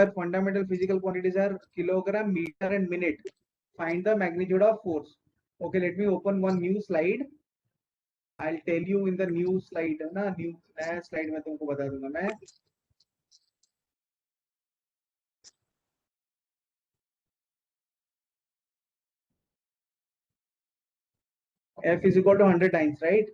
such fundamental physical quantities are kilogram, meter, and minute. Find the magnitude of force. Okay, let me open one new slide. I'll tell you in the new slide ना नया slide में तुमको बता दूंगा मैं. F is equal to 100 times, right?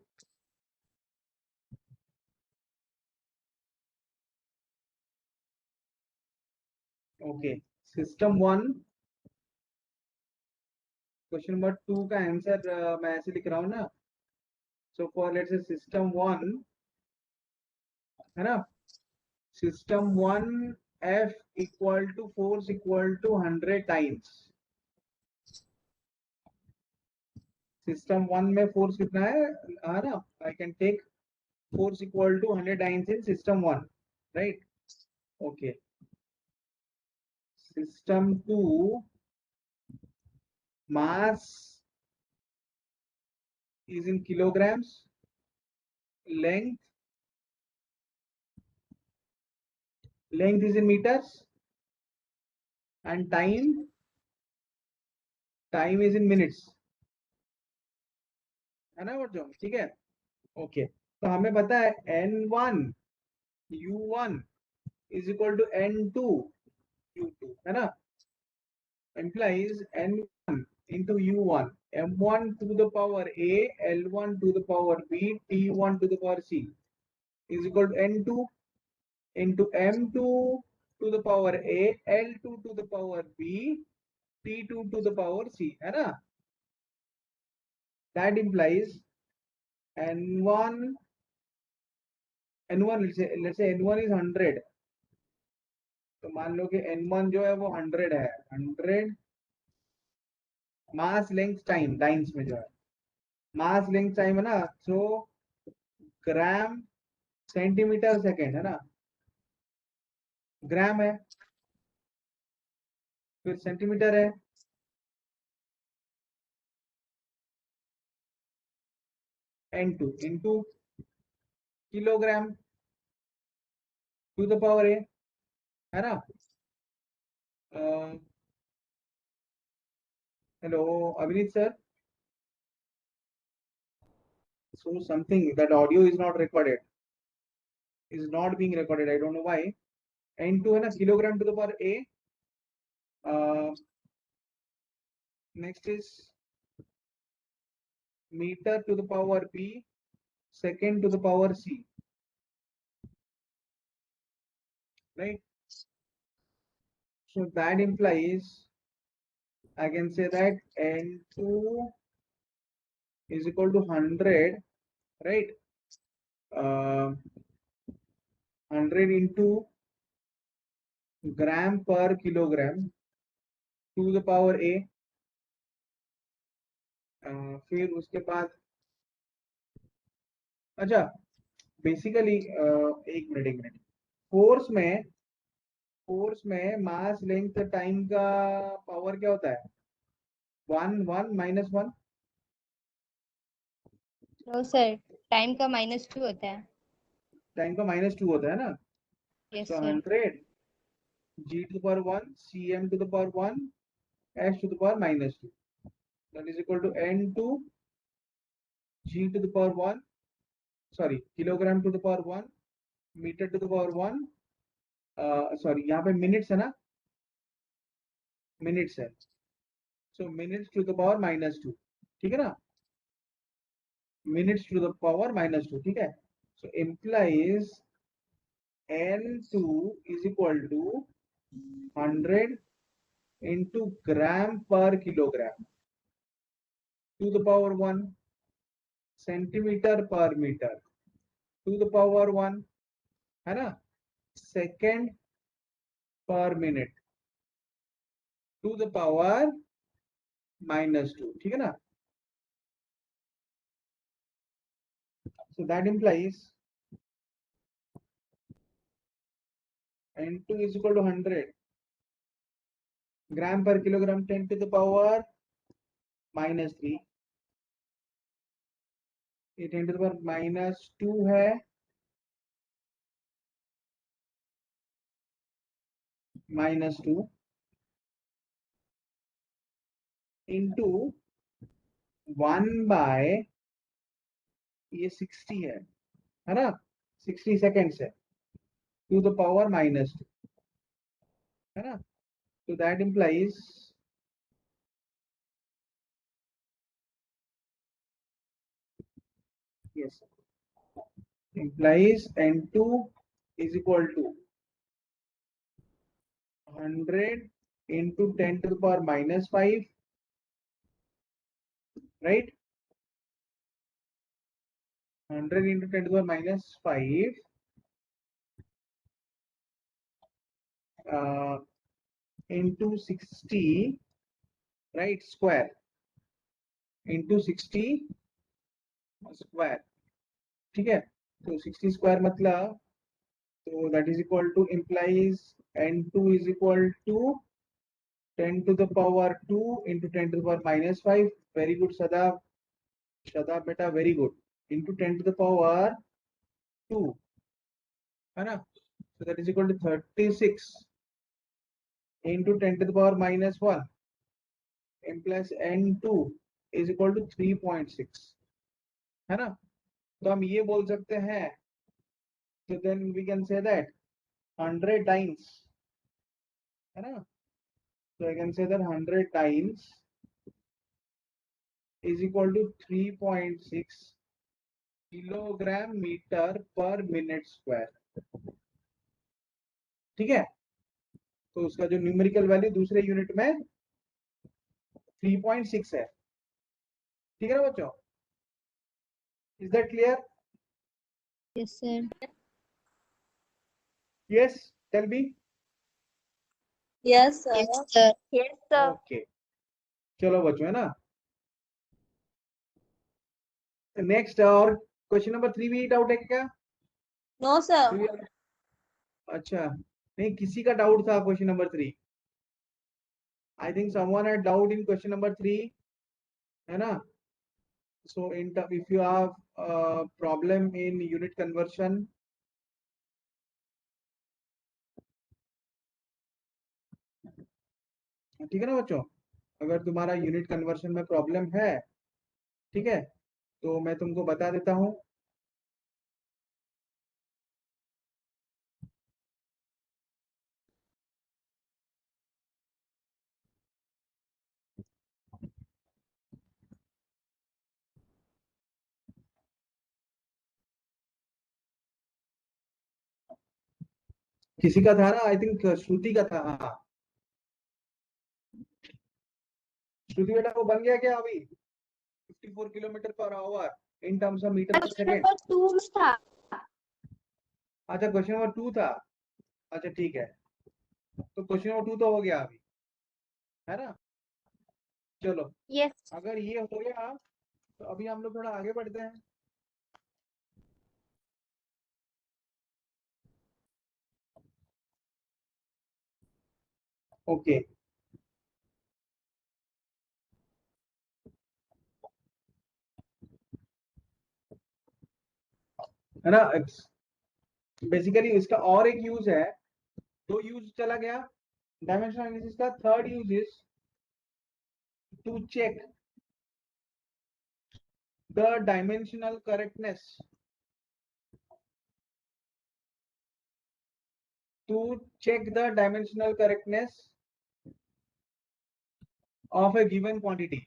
Okay. System 1. Question number 2 का answer मैं ऐसे लिख रहा हूँ ना. So for let's say system 1 है ना. System 1 F equal to force equal to 100 times. System 1 में force कितना है ना. I can take force equal to 100 times in system 1, right? Okay. System 2 mass is in kilograms, length is in meters, and time is in minutes, है ना बच्चों. ठीक है. Okay. तो हमें पता है n1 u1 is equal to n2 u2, है ना. Implies n1 into u1, m1 to the power a, l1 to the power b, t1 to the power c is equal to n2 into m2 to the power a, l2 to the power b, t2 to the power c, है ना. That implies n1 let's say n1 is 100. तो मान लो कि n1 जो है वो 100 है. 100 मास length time lines में जो है मास लेंथ टाइम है ना. सो ग्राम सेंटीमीटर सेकेंड है ना. ग्राम है, फिर सेंटीमीटर है, n2 into kilogram to the power a, है ना. Hello Abhinit sir. So something that audio is not recorded, is not being recorded. I don't know why. n2 है ना kilogram to the power a. Next is meter to the power b, second to the power c, right? So that implies I can say that n2 is equal to 100, right? 100 into gram per kilogram to the power a. फिर उसके बाद अच्छा basically एक minute force में मास length time का power क्या होता है. 1 1 -1. नो सर, टाइम का -2 होता है. टाइम का -2 होता है ना. Yes So sir. 100 g to the power 1 cm to the power 1 h to the power -2, that is equal to n2 g to the power 1, sorry kilogram to the power 1 meter to the power 1, sorry यहाँ पे minutes है ना. Minutes है. So minutes to the power -2. ठीक है ना. Minutes to the power -2. ठीक है. सो implies n2 is equal to 100 into gram per kilogram to the power 1 centimeter per meter to the power 1, है ना. सेकेंड पर मिनट टू द पावर -2. ठीक है ना. So that implies n2 is equal to 100 gram per kilogram 10 to the power -3. ये 10 to the power -2 है. -2 into 1 bye ये 60 है ना, 60 सेकेंड्स है, टू द पावर -2, है ना. So that implies yes, implies n2 is equal to 100 into 10 to the power -5, right? 100 into 10 to the power -5 into 60, right, square into 60 square. ठीक है, तो 60 स्क्वायर मतलब, तो that is equal to implies n2 is equal to 10 to the power 2 into 10 to the power -5. Very good, Sadaf. Sadaf beta, very good. Into 10 to the power 2, है ना. So that is equal to 36 into 10 to the power -1 implies n2 is equal to 3.6, है ना. तो हम ये बोल सकते हैं, so then we can say that 100 times, है ना. So I can say that 100 times is equal to 3.6 kilogram metre per minute square. ठीक है, तो उसका जो न्यूमेरिकल वैल्यू दूसरे यूनिट में 3.6 है. ठीक है ना बच्चों, is that clear? Yes, sir. Yes, tell me. Yes, sir. Yes, sir. Yes, sir. Okay, चलो बच्चों, है ना. नेक्स्ट, और क्वेश्चन नंबर 3 भी डाउट है क्या? No, sir. अच्छा, नहीं, किसी का डाउट था question number 3. I think someone had doubt in question number 3, है ना. So in if you have a problem in unit conversion, ठीक है ना बच्चों, अगर तुम्हारा यूनिट कन्वर्शन में प्रॉब्लम है, ठीक है, तो मैं तुमको बता देता हूँ. किसी का था ना, आई थिंक श्रुति का था. हाँ, श्रुति बेटा, वो बन गया क्या अभी? 54 kilometre per hour in terms of metre per second. Number 2 था. अच्छा, क्वेश्चन नंबर 2 था. अच्छा ठीक है, तो क्वेश्चन नंबर 2 तो हो गया अभी, है ना. चलो, Yes. अगर ये हो गया तो अभी हम लोग थोड़ा आगे बढ़ते हैं. ओके, है ना. बेसिकली इसका और एक यूज है, दो यूज चला गया. डायमेंशनल एनालिसिस का third use is to check the dimensional correctness, to check the dimensional correctness of a given quantity.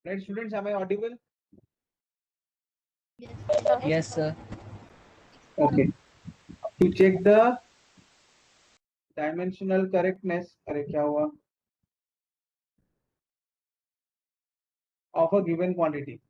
Right, students, am I audible? Yes, sir. Okay. To check the dimensional correctness, अरे क्या हुआ, of a given quantity.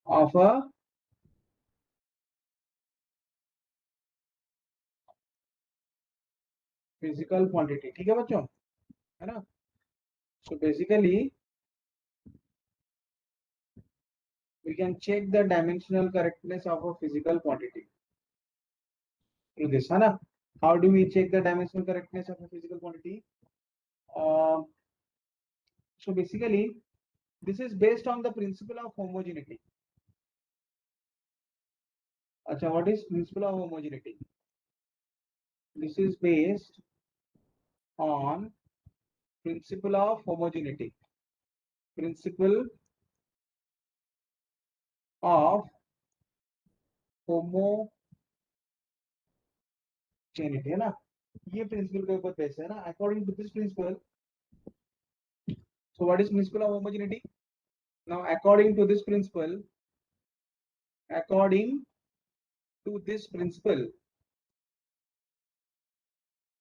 Of a physical quantity, ठीक है बच्चों, है ना। So basically we can check the dimensional correctness of a physical quantity through this, है ना. How do we check the dimensional correctness of a physical quantity? uh, so basically this is based on the principle of homogeneity. Acha, what is principle of homogeneity? This is based on principle of homogeneity. Principle of homogeneity, है ना. ये principal के ऊपर base है ना. According to this principle, so what is principle of homogeneity? Now according to this principle, according to this principle,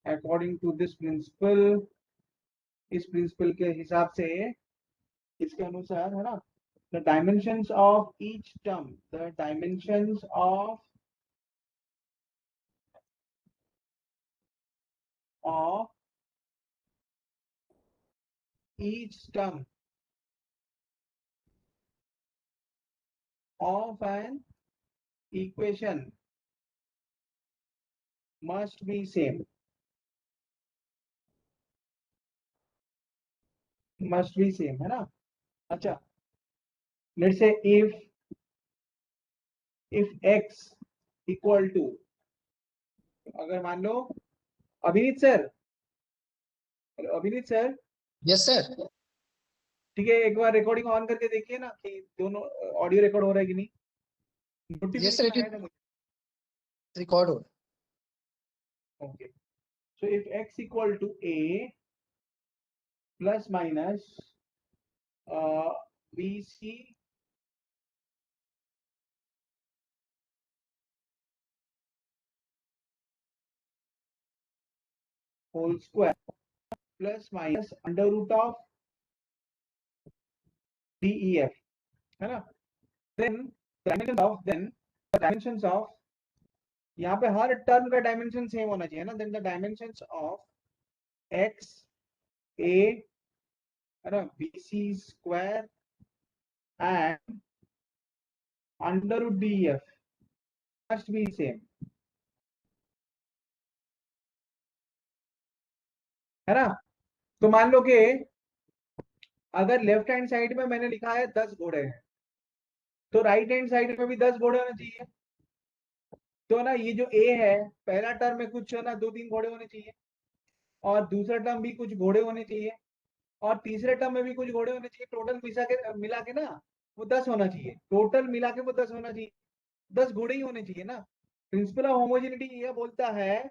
according to this principle, इस principal के हिसाब से, इसके अनुसार, है ना, the dimensions of each term, the dimensions of each term of an equation must be same, must be same, है ना. अच्छा, let's say if x equal to, अगर मान लो अभिनीत सर, अभिनीत सर, यस सर। ठीक है, एक बार रिकॉर्डिंग ऑन करके देखिए ना कि दोनों ऑडियो रिकॉर्ड हो रहा है कि नहीं. यस सर, नोटिफिकेशन इट आया इज था मुझे. रिकॉर्ड हो। Okay, so if x equal to a plus minus bc whole square plus minus under root of def, है ना. देन डायमेंशंस ऑफ, यहाँ पे हर टर्म का डायमेंशन सेम होना चाहिए ना. Then the dimensions of x a, है ना, bc स्क्वायर and under root def must be same, है ना. तो मान लो कि अगर लेफ्ट हैंड साइड में मैंने लिखा है 10 घोड़े हैं, तो राइट हैंड साइड में भी 10 घोड़े होने चाहिए. तो ना ये जो ए है, पहला टर्म में कुछ ना 2-3 घोड़े होने चाहिए, और दूसरा टर्म भी कुछ घोड़े होने चाहिए, और तीसरे टर्म में भी कुछ घोड़े होने चाहिए. टोटल मिला के ना वो 10 होना चाहिए. टोटल मिला के वो 10 होना चाहिए. 10 घोड़े ही होने चाहिए ना. प्रिंसिपल ऑफ होमोजेनिटी ये बोलता है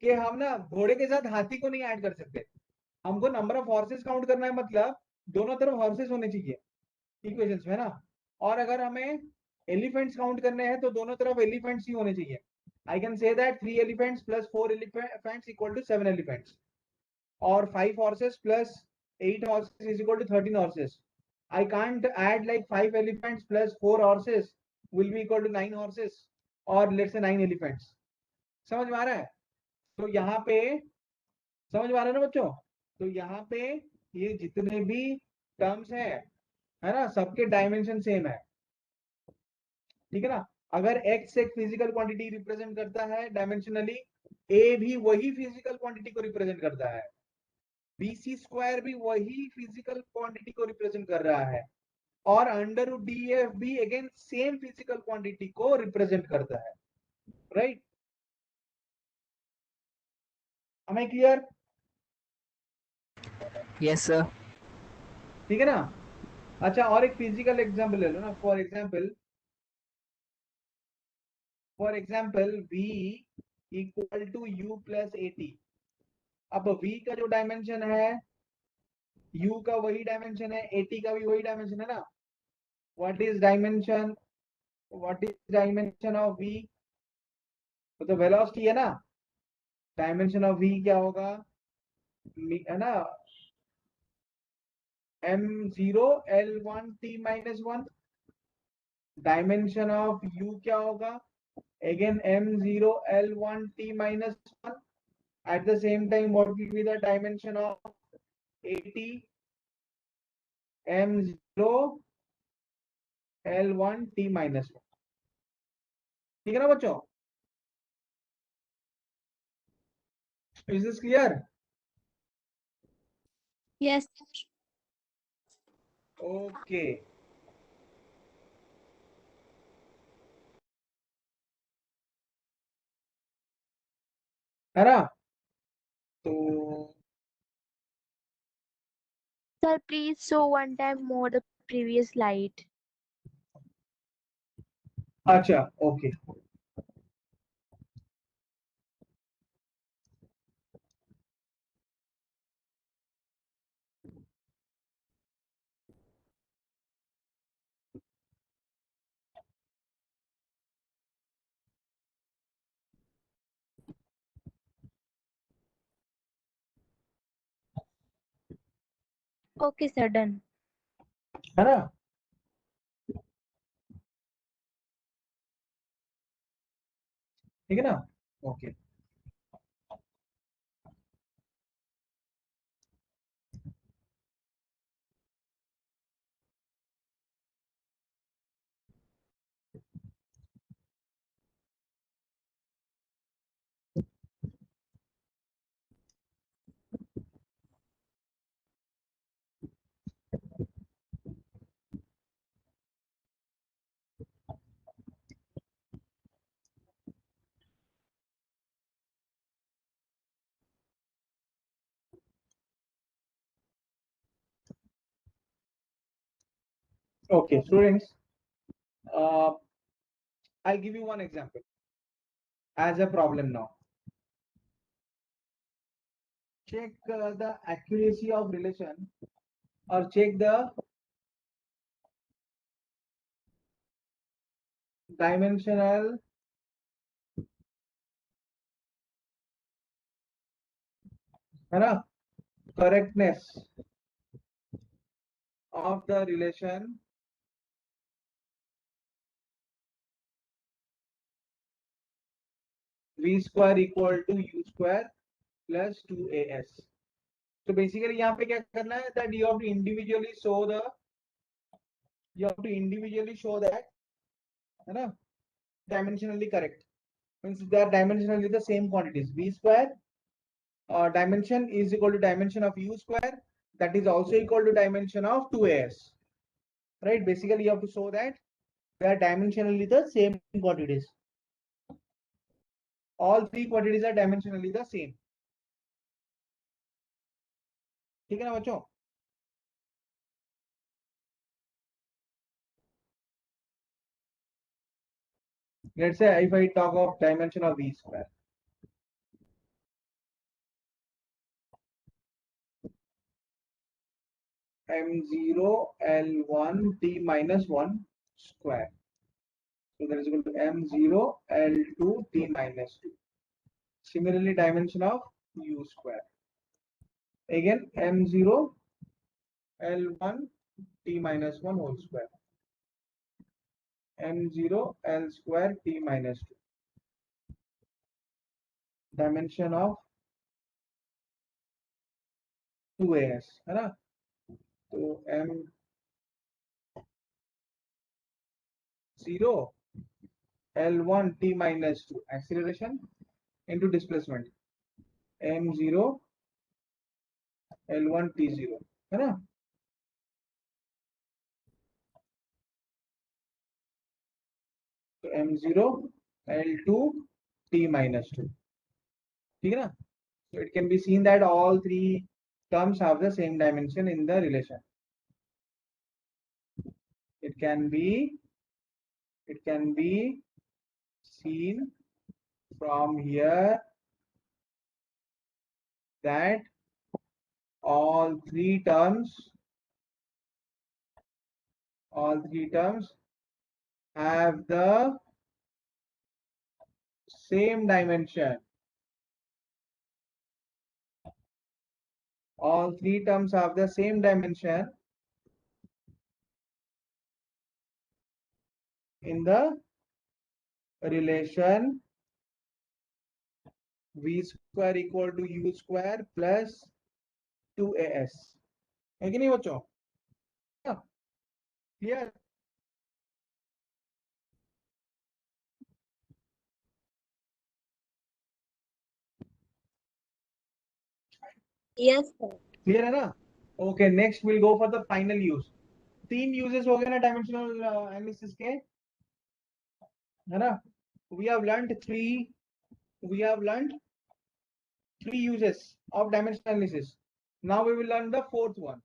कि हम ना घोड़े के साथ हाथी को नहीं ऐड कर सकते. हमको नंबर ऑफ हॉर्सेस काउंट करना है, मतलब दोनों तरफ हॉर्सेस होने चाहिए इक्वेशंस में ना. और अगर हमें एलिफेंट्स काउंट करने हैं तो दोनों तरफ एलिफेंट्स ही होने चाहिए. I can say that 3 elephants plus 4 elephants equal to 7 elephants, और 5 horses plus 8 horses is equal to 13 horses. I can't add like 5 elephants plus 4 horses will be equal to 9 horses, or let's say 9 elephants. समझ में आ रहा है? तो यहाँ पे समझ में आ रहा है ना बच्चों. तो यहाँ पे ये जितने भी टर्म्स है ना, सबके डायमेंशन सेम है, ठीक है ना. अगर x एक फिजिकल क्वांटिटी रिप्रेजेंट करता है डायमेंशनली, a भी वही फिजिकल क्वांटिटी को रिप्रेजेंट करता है, bc स्क्वायर भी वही फिजिकल क्वांटिटी को रिप्रेजेंट कर रहा है, और अंडर रूट df भी अगेन सेम फिजिकल क्वांटिटी को रिप्रेजेंट करता है. Right, am I clear? Yes sir. ठीक है ना. अच्छा, और एक फिजिकल एग्जांपल ले लो ना. For example v equal to u plus at. अब v का जो डायमेंशन है, u का वही डायमेंशन है, at का भी वही डायमेंशन है ना. What is dimension of v? तो वेलोसिटी है ना. डायमेंशन ऑफ v क्या होगा, है ना, m0 l1 t minus 1. Dimension of u क्या होगा, again m0 l1 t minus 1. At the same time, what will be the dimension of 80 m0 L1 t minus 1? ठीक है ना बच्चों? Is this clear? Yes. Okay. है ना? तो Sir, please show one time more the previous slide. अच्छा, okay. Okay, sir, done. है ना? ठीक है ना? Okay. Okay, students. I'll give you one example as a problem now. Check the accuracy of relation, or check the dimensional है ना, correctness of the relation v square equal to u square plus 2as. So basically यहाँ पे क्या करना है, that you have to individually show that है ना, dimensionally correct, means they are dimensionally the same quantities. V square dimension is equal to dimension of u square, that is also equal to dimension of 2as, right? Basically you have to show that they are dimensionally the same quantities. All three quantities are dimensionally the same. ठीक है ना बच्चों? Let's say if I talk of dimension of v square, m0 L1 t minus 1 square. So that is equal to m0 L2 t minus 2. Similarly, dimension of u square. Again, m0 L1 t minus 1 whole square. m0 L square t minus 2. Dimension of 2as है ना? तो m0 L1 t minus 2 acceleration into displacement m0 L1 t0 है ना? तो m0 L2 t minus 2. ठीक है ना? So it can be seen that all three terms have the same dimension in the relation. It can be seen from here that all three terms have the same dimension. All three terms have the same dimension in the relation v square equal to u square plus 2as है कि नहीं बच्चों? Clear? Yes, sir. Clear है ना? Okay, next will go for the final use. 3 uses हो गए ना dimensional analysis के, है ना? We have learned 3 uses of dimensional analysis. Now we will learn the 4th one.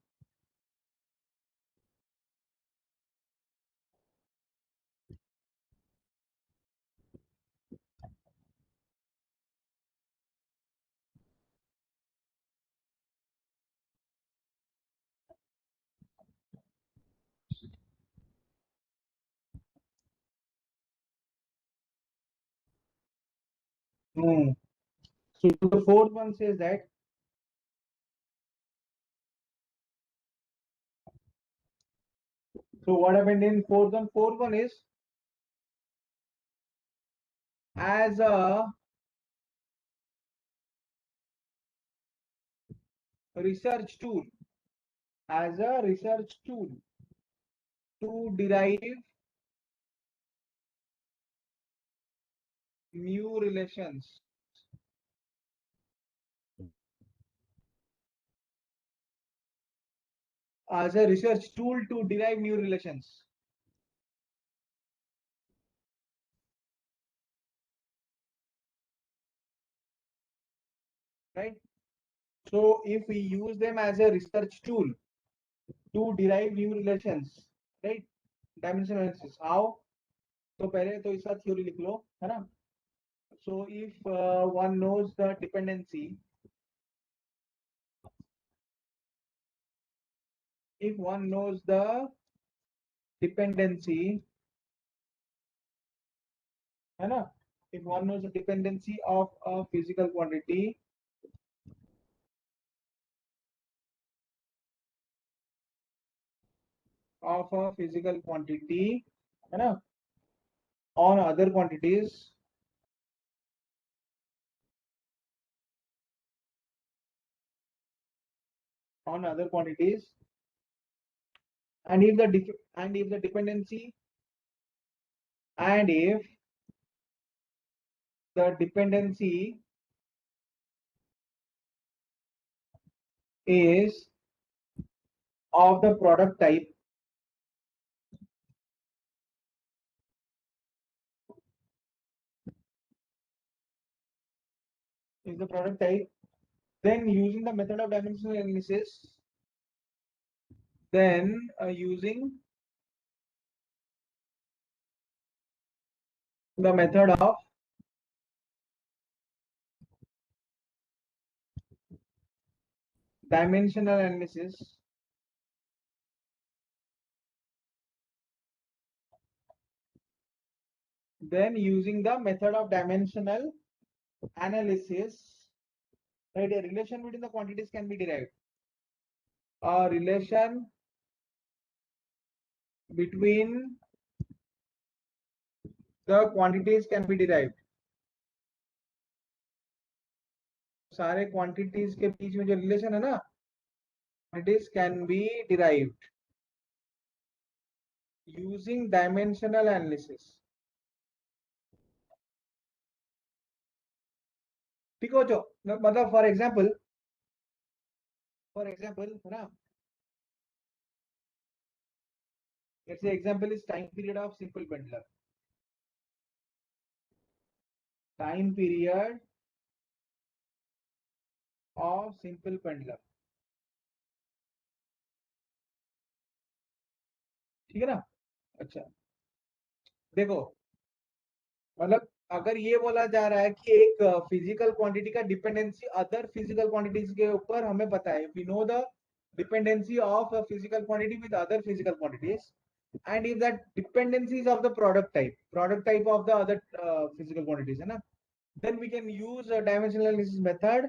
So the 4th one says that so what happened in 4th one? 4th one is as a research tool, to derive new relations. As a research tool to derive new relations. Right? So if we use them as a research tool to derive new relations, right? Dimensional analysis. How? तो पहले तो इसका theory लिख लो, है ना? So if one knows the dependency, if one knows the dependency, है ना? If one knows the dependency of a physical quantity है ना, on other quantities, and if the dependency is of the product type, then using the method of dimensional analysis, using the method of dimensional analysis, right, a relation between the quantities can be derived. A relation between the quantities can be derived. सारे quantities के बीच में जो relation है ना, quantities can be derived using dimensional analysis. ठीक हो जो मतलब for example है ना, let's say example is time period of simple pendulum. Time period of simple pendulum. ठीक है ना? अच्छा देखो, मतलब अगर ये बोला जा रहा है कि एक फिजिकल क्वांटिटी का डिपेंडेंसी अदर फिजिकल क्वांटिटीज के ऊपर हमें पता है, we know the dependency of a physical quantity with other physical quantities, and if that dependency is of the product type of the other physical quantities, है ना, then we can use a dimensional analysis method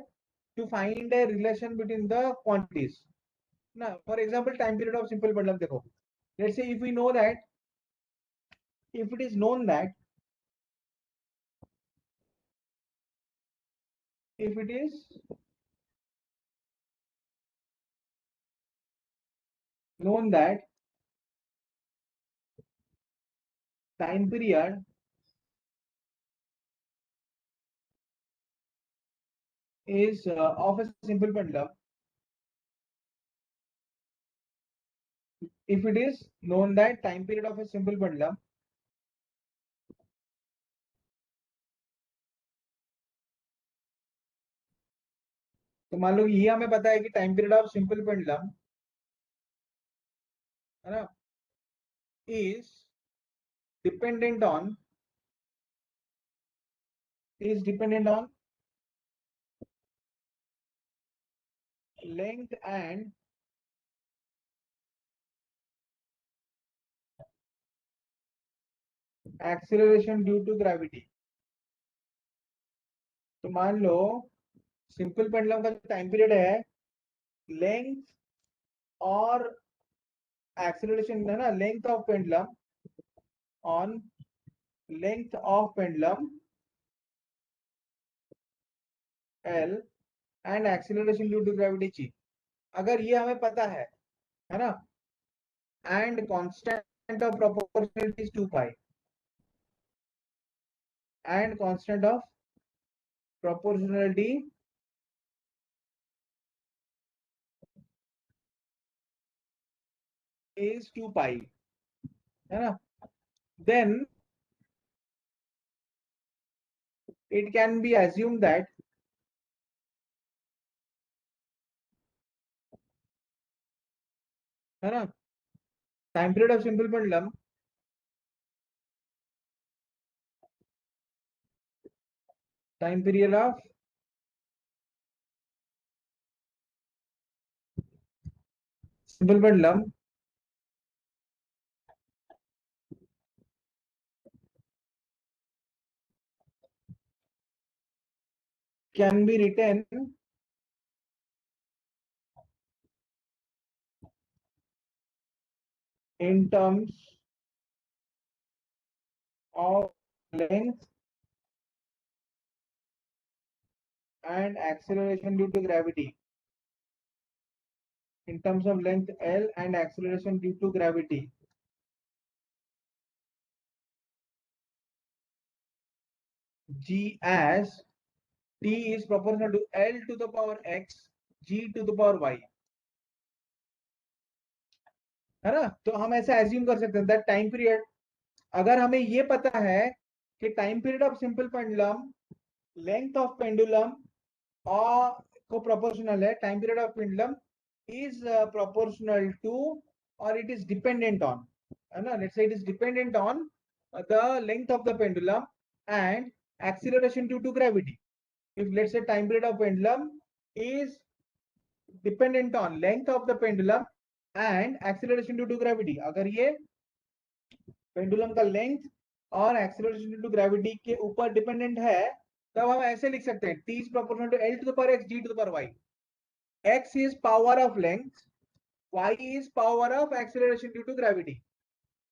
to find a relation between the quantities. Now for example time period of simple pendulum देखो, let's say if we know that, if it is known that if it is known that time period is of a simple pendulum, if it is known that time period of a simple pendulum तो मान लो ये हमें पता है कि time period of simple pendulum है ना is dependent on length and acceleration due to gravity। तो मान लो सिंपल पेंडुलम का जो टाइम पीरियड है लेंथ और एक्सीलरेशन है ना length of pendulum on length of pendulum L and acceleration due to gravity G। अगर ये हमें पता है ना and constant of proportionality is 2 pi and constant of proportionality is 2 pi है ना then it can be assumed that है ना time period of simple pendulum time period of simple pendulum can be written in terms of length and acceleration due to gravity in terms of length L and acceleration due to gravity G as T is proportional to L to the power X G to the power Y है ना तो हम ऐसा assume कर सकते हैं that time period अगर हमें ये पता है कि time period of simple pendulum length of pendulum और को प्रोपोर्शनल है time period of pendulum is proportional to or it is dependent on let's say it is dependent on the length of the pendulum and acceleration due to gravity if let's say time period of pendulum is dependent on length of the pendulum and acceleration due to gravity अगर ये pendulum का length और acceleration due to gravity के ऊपर dependent है तब हम ऐसे लिख सकते हैं t is proportional to L to the power x g to the power y x is power of length y is power of acceleration due to gravity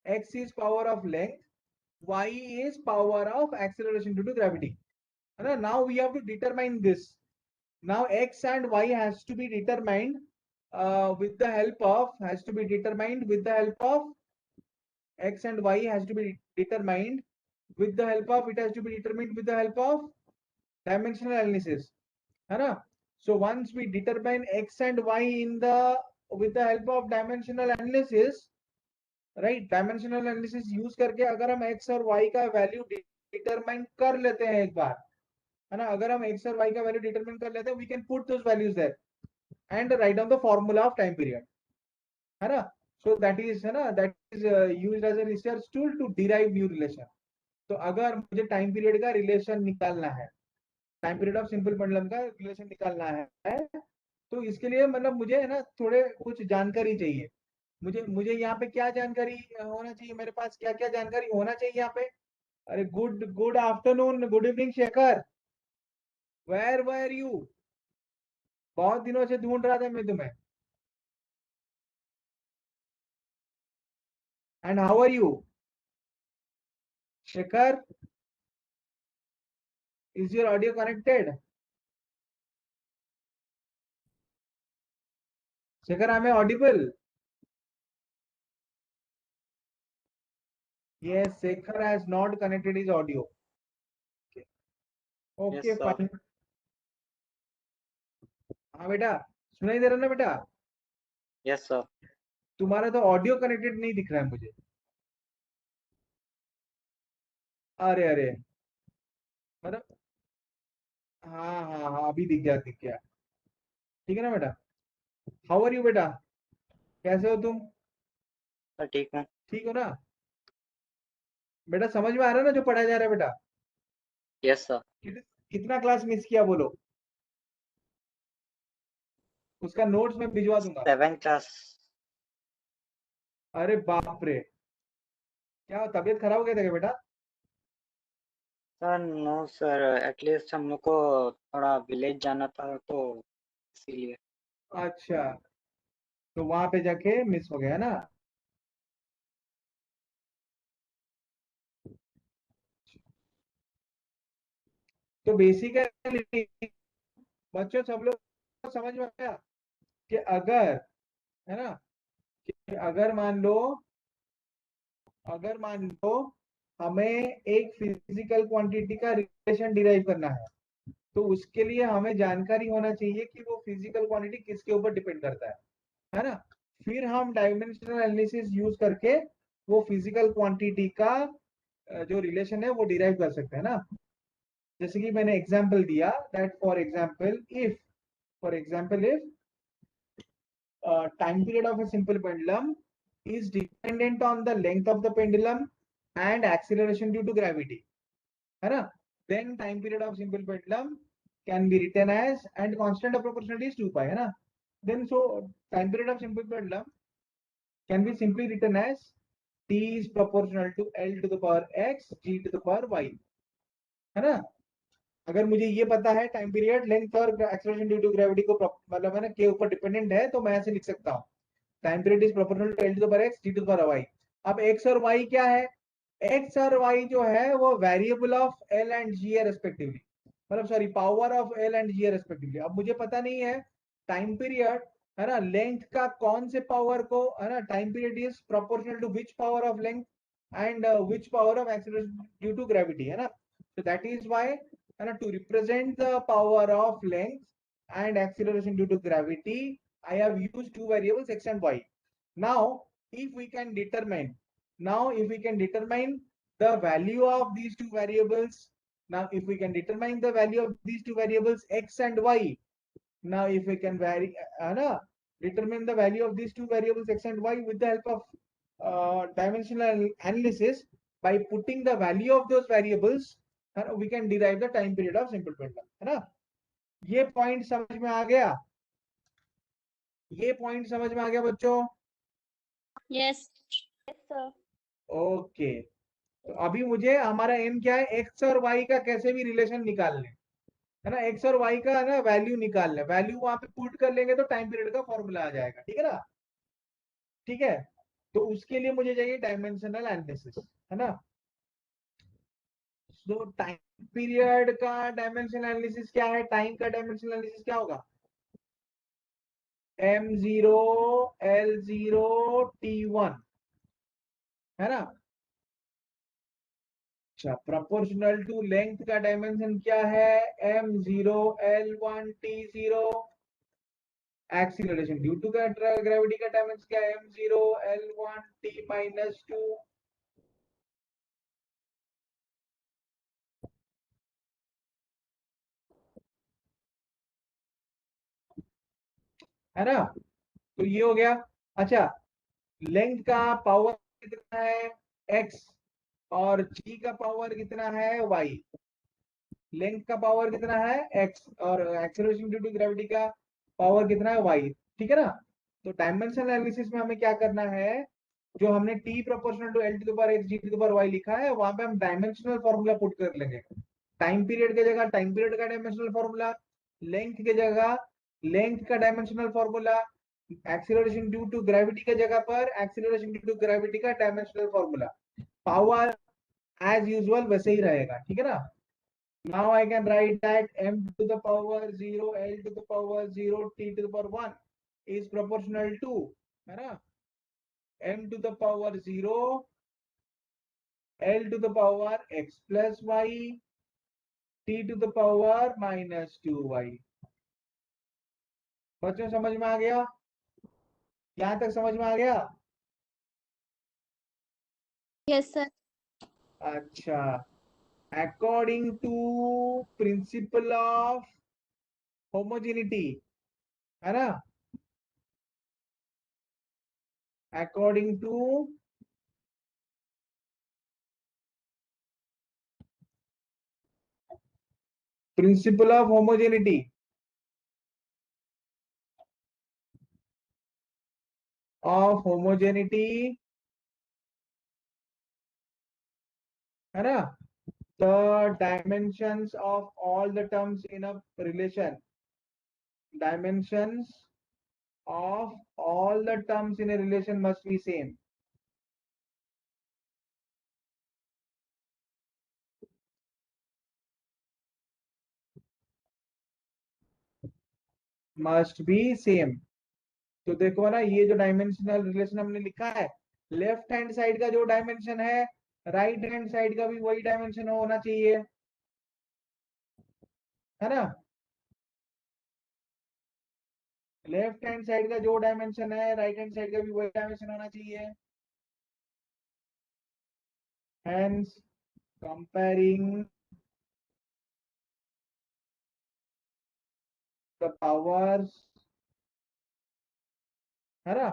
x is power of length y is power of acceleration due to gravity now we have to determine this now x and y has to be determined with the help of x and y has to be determined with the help of it has to be determined with the help of dimensional analysis है ना so once we determine x and y in the with the help of dimensional analysis right dimensional analysis use करके अगर हम x और y का value determine कर लेते हैं एक बार है ना अगर हम x और y का वैल्यू डिटरमाइन कर लेते हैं we can put those values there and write down the formula of time period है ना so that is है ना that is used as a research tool to derive new relation तो अगर मुझे टाइम पीरियड का रिलेशन निकालना है time period of simple pendulum का रिलेशन निकालना है तो इसके लिए मतलब मुझे है ना थोड़े कुछ जानकारी चाहिए मुझे मुझे यहाँ पे क्या जानकारी होना चाहिए मेरे पास क्या क्या जानकारी होना चाहिए यहाँ पे अरे good good afternoon good evening Shekhar where were you बहुत दिनों से ढूंढ रहा था मैं तुम्हें and how are you Shekhar is your audio connected Shekhar, am I audible? Yes, Shekhar has not connected his audio. Okay, okay, Yes, sir. fine. हाँ बेटा, सुनाई दे रहा ना बेटा? Yes, sir. तुम्हारा तो ऑडियो कनेक्टेड नहीं दिख रहा है मुझे। अरे अरे, मतलब हाँ हाँ हाँ, अभी दिख गया। ठीक है ना बेटा? हाउ आर यू बेटा? कैसे हो तुम? सर ठीक हूँ। ठीक हो ना बेटा? समझ में आ रहा है ना जो पढ़ाया जा रहा है बेटा? Yes, sir. कितना क्लास मिस किया बोलो? उसका नोट्स मैं भिजवा दूंगा। 7th class. अरे बाप रे, क्या तबीयत खराब हो गया था क्या बेटा? सर नो सर, एटलीस्ट हम लोग को थोड़ा विलेज जाना था तो इसीलिए। अच्छा, तो वहां पे जाके मिस हो गया ना? तो बेसिकली बच्चों सब लोग को समझ में आया कि अगर, है ना, कि अगर मान लो हमें एक फिजिकल क्वांटिटी का रिलेशन डिराइव करना है, तो उसके लिए हमें जानकारी होना चाहिए कि वो फिजिकल क्वांटिटी किसके ऊपर डिपेंड करता है ना? फिर हम डायमेंशनल एनालिसिस यूज करके वो फिजिकल क्वांटिटी का जो रिलेशन है वो डिराइव कर सकते हैं ना? जैसे कि मैंने एग्जांपल दिया that for example if time period of a simple pendulum is dependent on the length of the pendulum and acceleration due to gravity, है ना? Then time period of simple pendulum can be written as, and constant of proportionality is 2 pi, है ना? Then so time period of simple pendulum can be simply written as t is proportional to L to the power x g to the power y, है ना? अगर मुझे ये पता है time period, length और एक्सेलरेशन ड्यू टू ग्रेविटी को मतलब है ना के ऊपर डिपेंडेंट है, तो मैं ऐसे लिख सकता हूँ time period is proportional to L to the power X T to the power Y. अब एक्स और वाई क्या है? एक्स और वाई जो है वो variable of L and G है रेस्पेक्टिवली, मतलब sorry power of L and G है रेस्पेक्टिवली। अब मुझे पता नहीं है टाइम पीरियड, है ना, लेंथ का कौन से पावर को, है ना, time period is proportional to which power of length and which power of acceleration due to gravity, है ना? So that is why, to represent the power of length and acceleration due to gravity, I have used two variables x and y. Now, if we can determine the value of these two variables, x and y, now if we can determine the value of these two variables x and y with the help of dimensional analysis, by putting the value of those variables, we can derive the time period of simple pendulum, है ना? ये point समझ में आ गया? बच्चों? Yes. Yes, sir. Okay, तो अभी मुझे हमारा एम क्या है? एक्स और वाई का कैसे भी रिलेशन निकालने, है ना? एक्स और वाई का, है ना, वैल्यू निकालना, वैल्यू वहां पे पुट कर लेंगे तो टाइम पीरियड का फॉर्मूला आ जाएगा। ठीक है ना? ठीक है, तो उसके लिए मुझे चाहिए डायमेंशनल एनालिसिस, है ना? तो टाइम पीरियड का डायमेंशनल एनालिसिस क्या है? टाइम का डायमेंशनल एनालिसिस क्या होगा? m0 l0 t1, है ना? अच्छा, प्रोपोर्शनल टू लेंथ का डायमेंशन क्या है? m0 l1 t0। Acceleration due to gravity का डायमेंशन क्या है? m0 l1 t-2, है ना? तो ये हो गया। अच्छा, लेंथ का पावर कितना है? x, और g का पावर कितना है? y। लेंथ का पावर कितना है? x, और एक्सेलरेशन ड्यू टू ग्रेविटी का पावर कितना है? y। ठीक है ना? तो डायमेंशनल एनालिसिस में हमें क्या करना है? जो हमने t proportional to l to the power x g to the power y लिखा है, वहां पे हम डायमेंशनल फॉर्मूला पुट कर लेंगे। टाइम पीरियड की जगह टाइम पीरियड का डायमेंशनल फॉर्मूला, लेंथ की जगह लेंथ का dimensional formula, acceleration due to gravity की जगह पर एक्सीलरेशन ड्यू टू ग्रेविटी का dimensional formula. Power as usual वैसे ही रहेगा। ठीक है ना? Now I can write that m to the power 0 l to the power 0 t to the power 1 is proportional to, है ना, m to the power 0 l to the power x plus y t to the power minus 2y। बच्चों समझ में आ गया? यहां तक समझ में आ गया? Yes, sir. अच्छा, according to principle of homogeneity, है ना, according to principle of homogeneity, है ना, the dimensions of all the terms in a relation, dimensions of all the terms in a relation must be same। Must be same. तो देखो ना, ये जो dimensional relation हमने लिखा है, लेफ्ट हैंड साइड का जो डायमेंशन है राइट हैंड साइड का भी वही डायमेंशन होना चाहिए, है ना। लेफ्ट हैंड साइड का जो डायमेंशन है राइट हैंड साइड का भी वही डायमेंशन होना चाहिए। Hence, comparing the powers, है ना,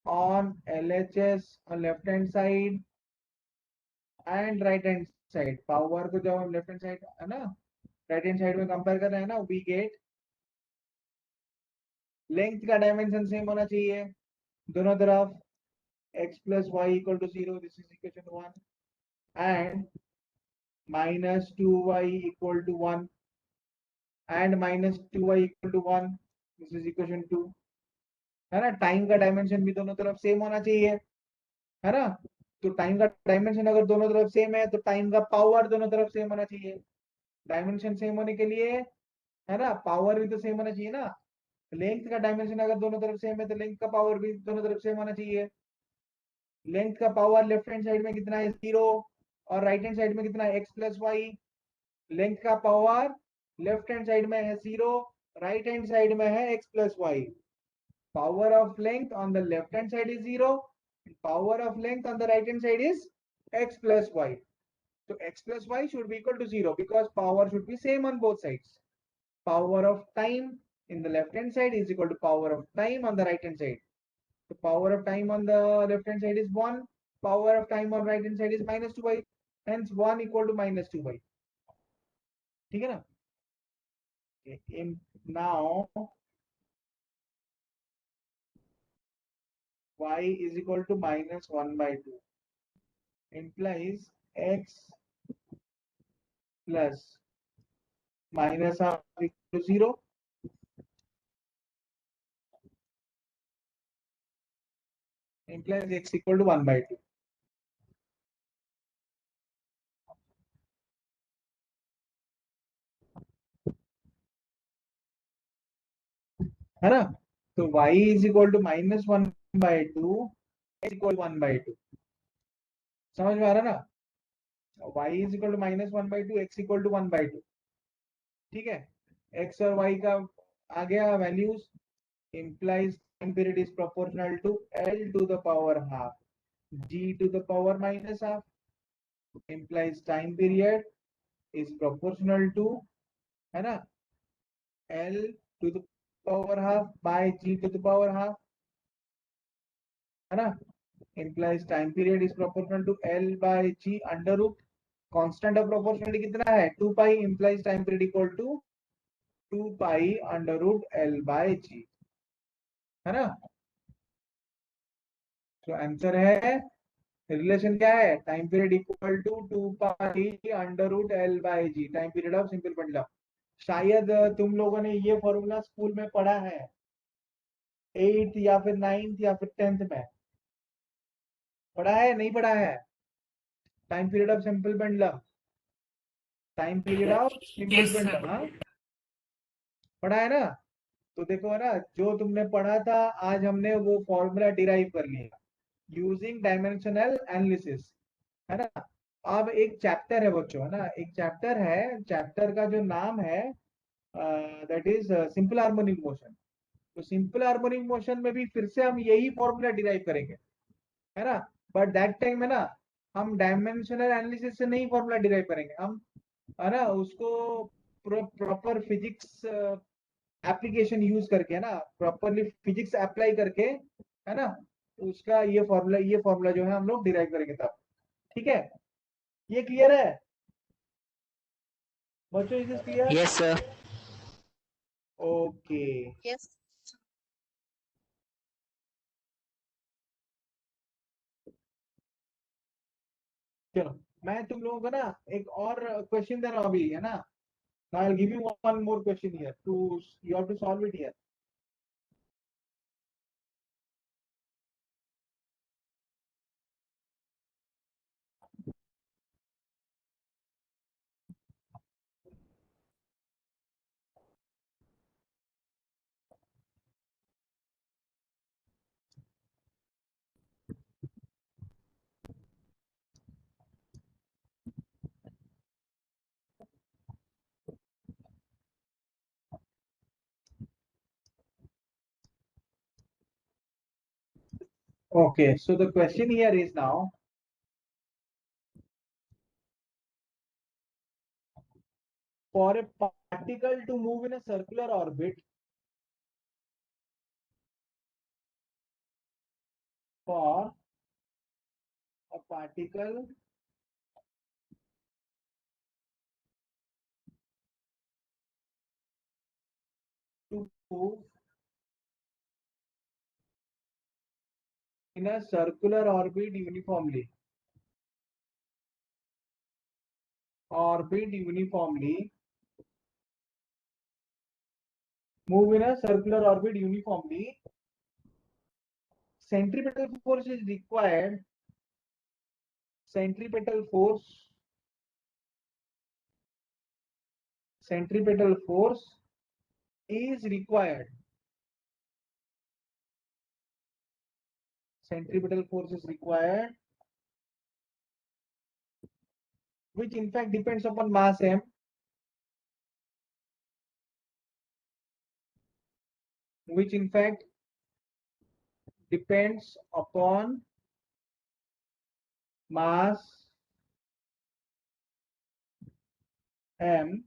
on LHS on left hand side and right hand side, power को जब हम लेफ्ट हैंड साइड, है ना, राइट हैंड साइड में कंपेयर कर रहे हैं ना, वी गेट लेंथ का डायमेंशन सेम होना चाहिए दोनों तरफ, x plus y equal to 0, this is equation 1, and minus 2y equal to 1 and minus 2y equal to 1, this is equation 2, है ना। टाइम का डायमेंशन भी दोनों तरफ सेम होना चाहिए, है ना। तो टाइम का डायमेंशन अगर दोनों तरफ सेम है तो टाइम का पावर दोनों तरफ सेम होना चाहिए। डायमेंशन सेम होने के लिए, है ना, पावर भी तो सेम होना चाहिए ना। लेंथ का डायमेंशन अगर दोनों तरफ सेम है तो लेंथ का पावर भी दोनों तरफ सेम होना चाहिए। लेंथ का पावर लेफ्ट हैंड साइड में कितना है 0 और राइट हैंड साइड में कितना है x प्लस वाई। लेंथ का पावर लेफ्ट हैंड साइड में है 0, राइट हैंड साइड में है x plus y. Power of length on the left hand side is 0, power of length on the right hand side is x plus y. So x plus y should be equal to 0 because power should be same on both sides. Power of time in the left hand side is equal to power of time on the right hand side. So power of time on the left hand side is 1, power of time on right hand side is minus 2y, hence 1 equal to minus 2y। ठीक है ना। Now y is equal to minus 1 by 2 implies x plus minus half equal to 0, implies x equal to 1 by 2, है ना। तो y is equal to minus 1 by 2, x equal to 1 by 2, समझ में आ रहा ना। y is equal to minus 1 by 2, x equal to 1 by 2, ठीक है। x और y का आ गया values, implies time period is proportional to L to the power half g to the power minus half, implies time period is proportional to, है ना, L to the power half by g to the power half, है ना, implies time period is proportional to L by g under root, constant of proportionality कितना है 2 pi, implies time period equal to 2 pi under root L by g, है ना। तो answer है, relation क्या है, time period equal to 2 pi under root L by G, time period of simple pendulum. शायद तुम लोगों ने ये फॉर्मूला स्कूल में पढ़ा है, 8th या फिर 9th या फिर 10th में पढ़ा है, नहीं पढ़ा है? Time period of simple pendulum, time period of simple pendulum, हाँ पढ़ा है ना। तो देखो है ना, जो तुमने पढ़ा था आज हमने वो फॉर्मूला डिराइव कर लिया यूजिंग डायमेंशनल एनालिसिस, है ना। अब एक चैप्टर है बच्चों, है ना, एक चैप्टर है, चैप्टर का जो नाम है that is simple harmonic motion. तो सिंपल हार्मोनिक मोशन में भी फिर से हम यही फॉर्मूला डिराइव करेंगे, है ना। बट दैट टाइम है ना, हम डायमेंशनल एनालिसिस से नहीं फॉर्मूला डिराइव करेंगे हम, है ना, उसको प्रॉपर फिजिक्स एप्लीकेशन यूज करके, है ना, प्रॉपरली फिजिक्स अप्लाई करके, है ना, उसका ये फॉर्मूला जो है हम लोग डिराइव करेंगे तब। ठीक है, ये क्लियर है बच्चों? Is this clear? Yes, sir. Okay, Yes. चलो मैं तुम लोगों को ना एक और क्वेश्चन दे रहा हूँ अभी, है ना। Now I'll give you one more question here. You have to solve it here. Okay, so the question here is now, for a particle to move in a circular orbit, for a particle to move in a circular orbit uniformly, move in a circular orbit uniformly, centripetal force is required, centripetal force is required, centripetal force is required, which in fact depends upon mass m, which in fact depends upon mass m,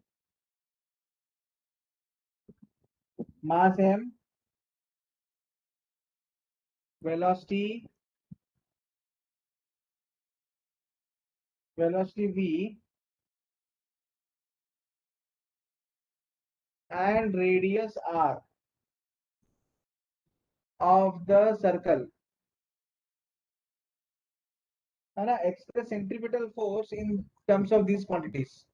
velocity v, and radius r of the circle, है ना। Express centripetal force in terms of these quantities.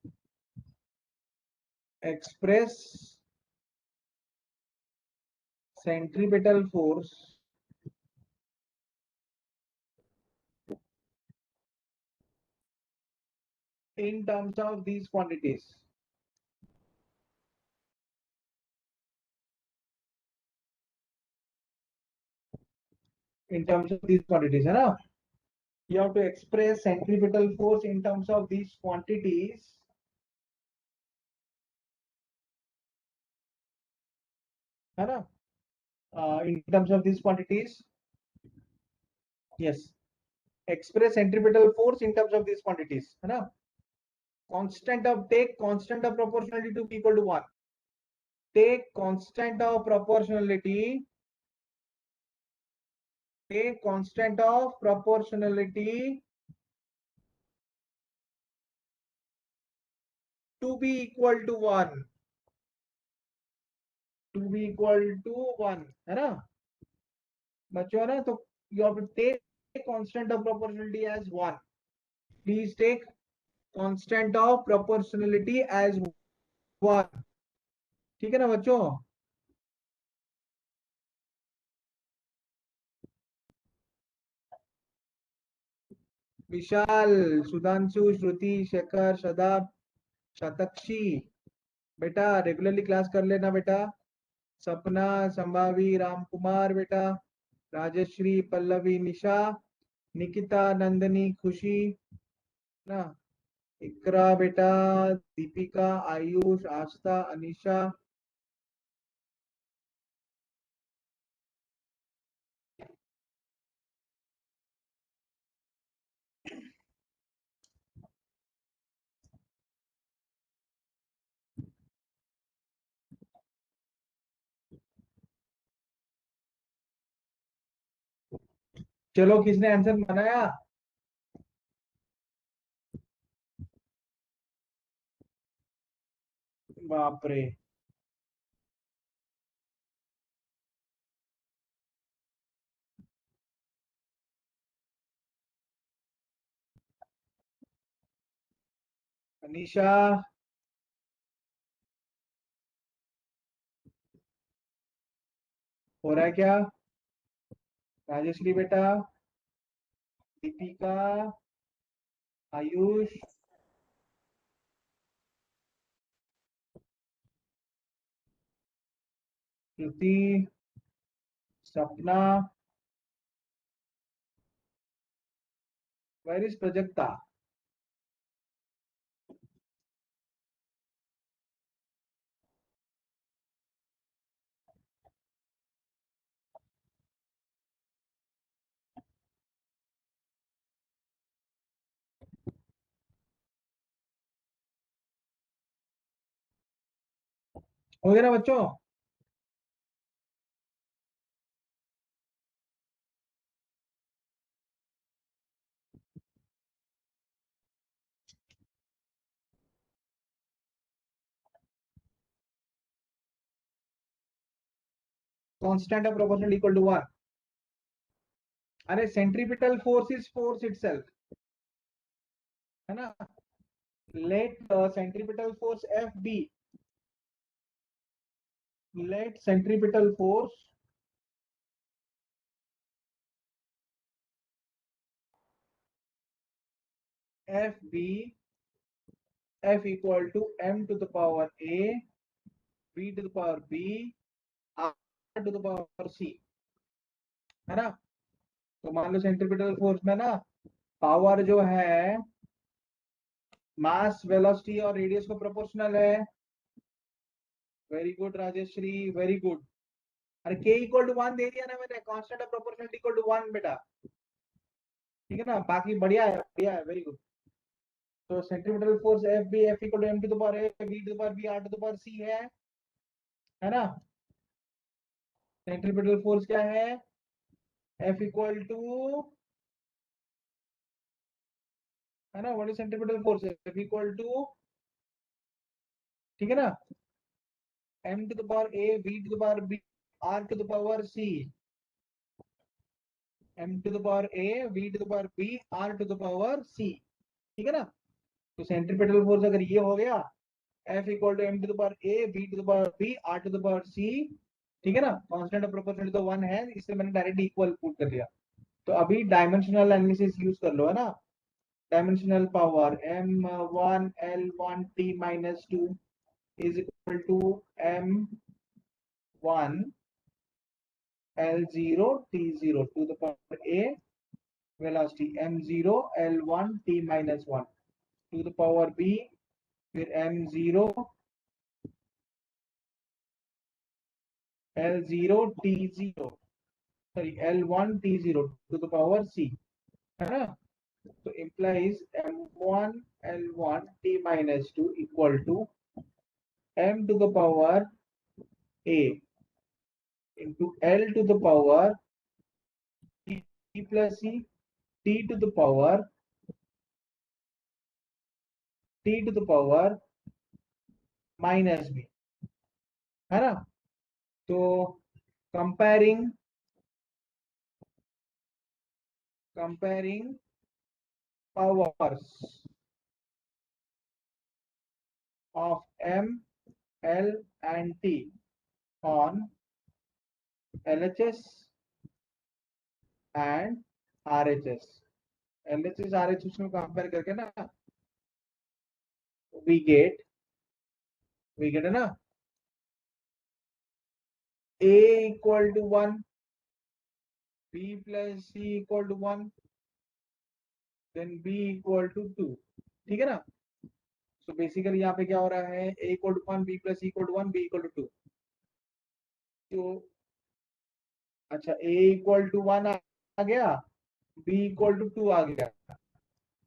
Express centripetal force in terms of these quantities. In terms of these quantities, है ना। You have to express centripetal force in terms of these quantities, है ना। In terms of these quantities, yes. Express centripetal force in terms of these quantities, है ना। Take constant of proportionality to be equal to 1. Take constant of proportionality to be equal to 1, है ना बच्चों, है ना। तो you have to take constant of proportionality as 1. Please take constant of proportionality as 1. ठीक है ना बच्चों? विशाल, सुधांशु, श्रुति, शेखर, शदाब, शतक्षी, बेटा रेगुलरली क्लास कर लेना बेटा। सपना, संभावी, राम कुमार बेटा, राजश्री, पल्लवी, निशा, निकिता, नंदनी, खुशी ना, इकरा बेटा, दीपिका, आयुष, आस्था, अनीशा, चलो किसने आंसर बनाया? बाप रे, अनीशा, हो रहा है क्या? राजश्री बेटा, दीपिका, आयुष, श्रुति, सपना, वेर इज प्रजक्ता? हो गया ना बच्चों? Constant of proportional equal to 1। अरे centripetal force is force itself, है ना? Let centripetal force F B, let centripetal force F B, F equal to M to the power A, B to the power B, R to the power C, है ना? तो मान लो centripetal force में ना power जो है mass, velocity और radius को प्रोपोर्शनल है। Very good Rajeshri, very good. अरे के इक्वल टू 1 दे दिया ना मैंने, constant of proportional equal to 1 बेटा, ठीक है ना? बाकी बढ़िया है, बढ़िया है, वेरी गुड। तो centripetal force F B, F equal to M to the power A, B to the power B, R to the power C है ना? सेंट्रीपिटल फोर्स क्या है? एफ इक्वल टू, है ना? What is centripetal force? F equal to, ठीक है ना, m to the power a, b to the power b, r to the power c, m to the power a, b to the power b, r to the power c, ठीक है ना? तो centripetal force अगर ये हो गया, F equal to m to the power a, b to the power b, r to the power c, ठीक है ना? कांस्टेंट ऑफ प्रोपोर्शनल तो 1 है, इसलिए मैंने डायरेक्टली इक्वल पुट कर दिया। तो अभी डायमेंशनल एनालिसिस यूज कर लो, है ना? Dimensional power m1 l1 t minus 2 is equal to m1 L0 T0 to the power A, velocity m0 L1 T minus 1 to the power B, फिर m0 L0 T0, sorry L1 T0 to the power C, है ना? तो implies m1 L1 T minus 2 equal to m to the power A into L to the power T plus C, T to the power minus B, है ना? तो comparing powers of M, L and T on LHS and RHS. LHS RHS में compare करके ना we get है ना A equal to 1, B plus C equal to 1, then B equal to 2. ठीक है ना? So basically यहाँ पे क्या हो रहा है, A equal to 1, B plus C equal to 1, B equal to 2. तो अच्छा, A equal to 1 आ गया, B equal to 2 आ गया,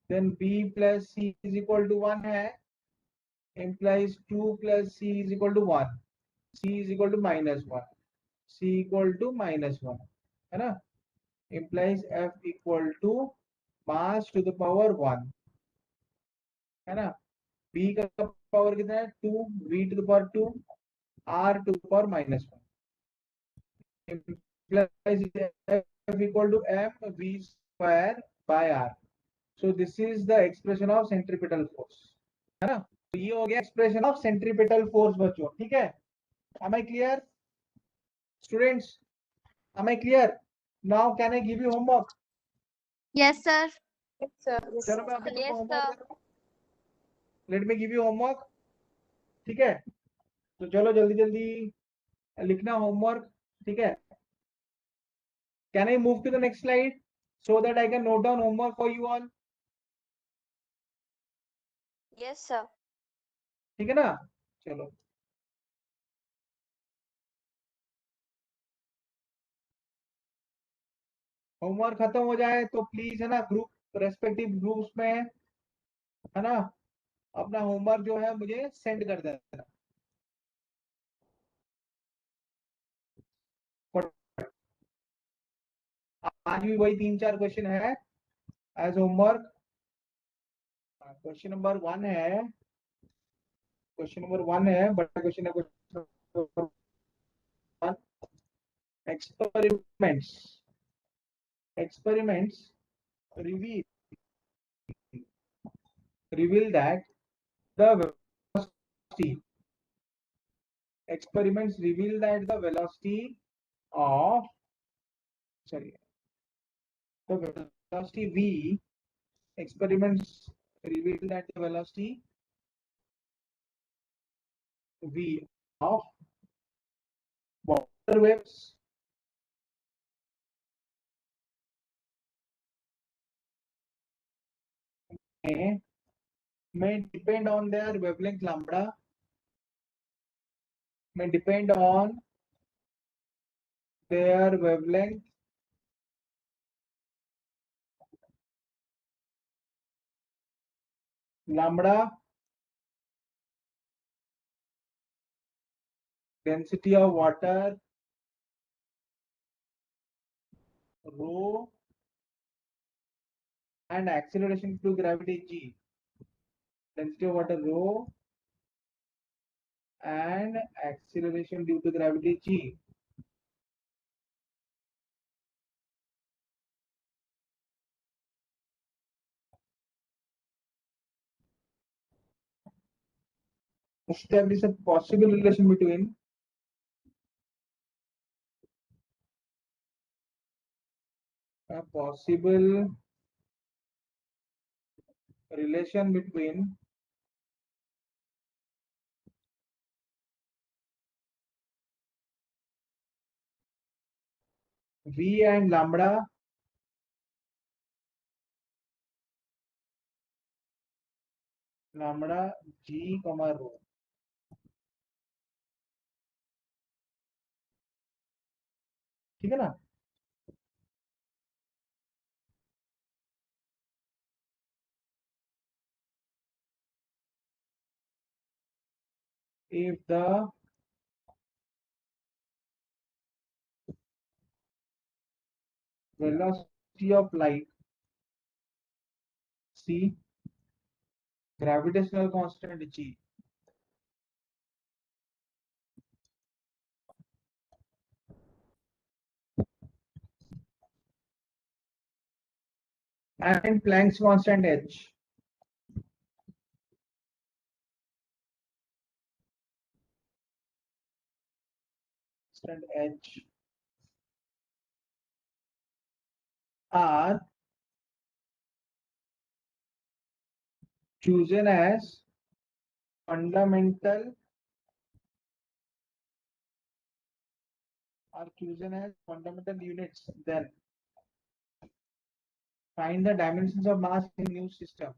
then B plus C is equal to 1 है, implies 2 plus C is equal to 1, C is equal to minus 1, C equal to minus 1, है ना? Implies F equal to mass to the power 1, है ना? B का power कितना है, 2, V to the power 2, R to the power minus 1. Implies F equal to M V square by R. So this is the expression of centripetal force, है ना? तो ये हो गया expression of centripetal force बच्चों, ठीक है? Am I clear, students? Am I clear? Now can I give you homework? Yes, sir. चलो मैं अभी Yes, होमवर्क sir. करूं. Let me give you homework. ठीक है? तो चलो जल्दी जल्दी लिखना होमवर्क, ठीक है? Can I move to the next slide so that I can note down homework for you all? Yes, sir. ठीक है ना? चलो होमवर्क खत्म हो जाए तो प्लीज, है ना, ग्रुप रेस्पेक्टिव ग्रुप्स में, है ना, अपना होमवर्क जो है मुझे सेंड कर देना. आज भी वही 3-4 क्वेश्चन है एज होमवर्क. क्वेश्चन नंबर 1 है, क्वेश्चन नंबर 1 है, बड़ा क्वेश्चन है. Question 1, experiments reveal that the velocity experiments reveal that the velocity of sorry the velocity v experiments reveal that the velocity v of water waves may depend on their wavelength lambda, may depend on their wavelength lambda, density of water rho, and acceleration to gravity g. Density of water rho and acceleration due to gravity g. Establish a possible relation between v and lambda g comma rho. ठीक है ना? If the velocity of light c, gravitational constant g, and Planck's constant h, are chosen as fundamental are chosen as fundamental units, then find the dimensions of mass in new system.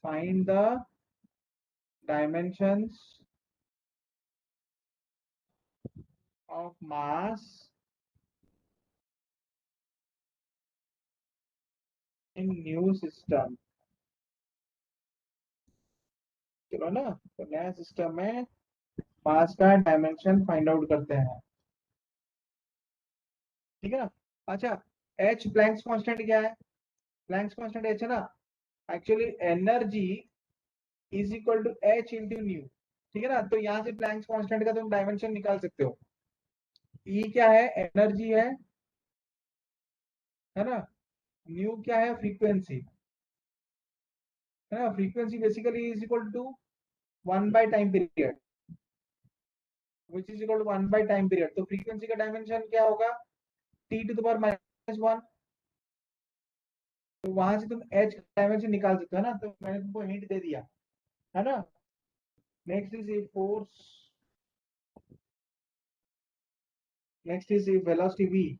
Find the dimensions of mass in new system. चलो ना, तो नया system में मास का dimension find out करते हैं, ठीक है ना। अच्छा, h प्लैंक्स कांस्टेंट क्या है? प्लैंक्स कांस्टेंट h है ना। Actually energy is equal to h into nu, ठीक है ना। तो यहाँ से प्लैंक्स कांस्टेंट का तुम डायमेंशन निकाल सकते हो। E क्या है? एनर्जी है ना। न्यू क्या है? फ्रीक्वेंसी है ना। Frequency basically is equal to 1 by time period, which is equal to 1 by time period. तो फ्रीक्वेंसी का डायमेंशन क्या होगा? t to the power -1। तो वहां से तुम h का डायमेंशन निकाल सकते हो ना। तो मैंने तुमको हिंट दे दिया है ना। Next is a force, next is a velocity v,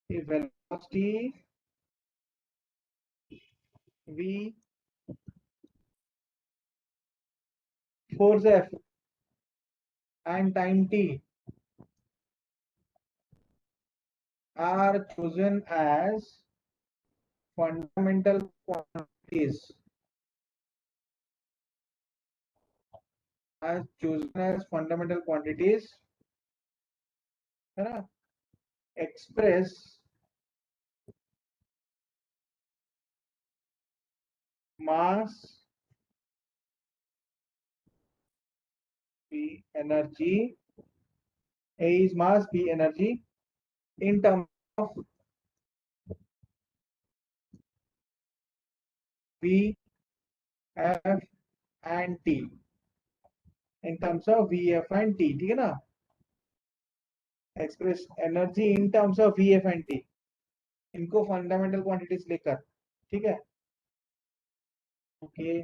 a velocity v, force f and time t are chosen as fundamental quantities, are chosen as fundamental quantities, है ना। express mass, b energy, a is mass, b energy in terms of v, f and t, in terms of v, f and t, ठीक है ना। Express energy in terms of v, f and t, इनको fundamental quantities लेकर, ठीक है। Okay,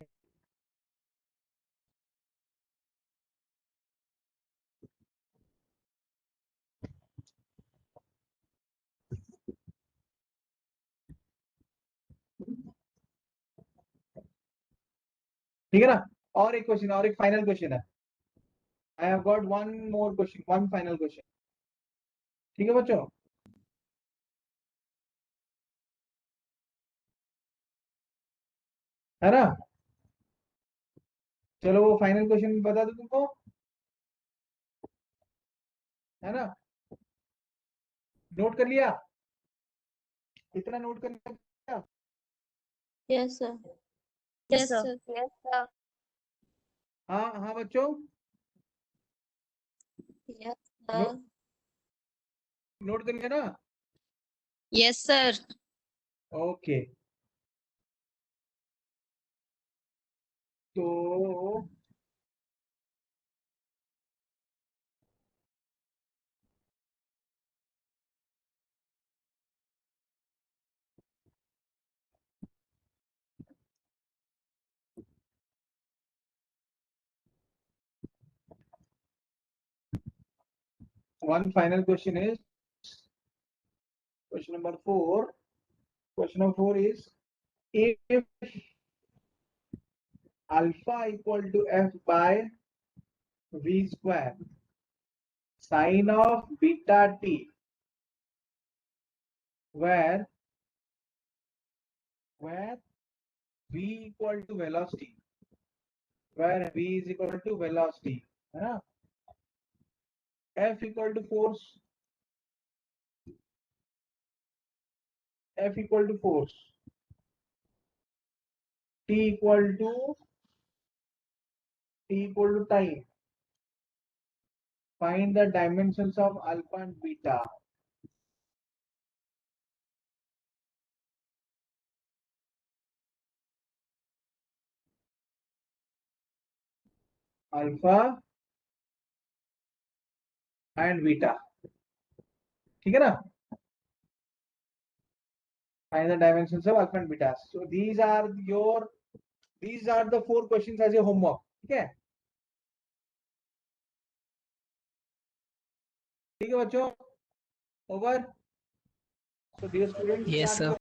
ठीक है ना। और एक क्वेश्चन, और एक फाइनल क्वेश्चन है। I have got one more question, one final question, ठीक है बच्चों। है ना। चलो वो फाइनल क्वेश्चन बता दो तुमको, है ना। नोट कर लिया? कितना नोट कर लिया? Yes, sir. Yes, sir. Yes, sir. हाँ हाँ बच्चों, Yes, नो, sir. नोट कर लिया ना? Yes, sir. ओके, तो one final question is question number 4. Question number 4 is, if alpha equal to f by v square, sine of beta t, where v equal to velocity, where v is equal to velocity, है ना। f equal to force, f equal to force, t equal to time. Find the dimensions of alpha and beta. Alpha and beta, ठीक है ना। Find the dimensions of alpha and beta. So these are the 4 questions as your homework, ठीक है। ठीक है बच्चों, over. So dear students, Yes, sir.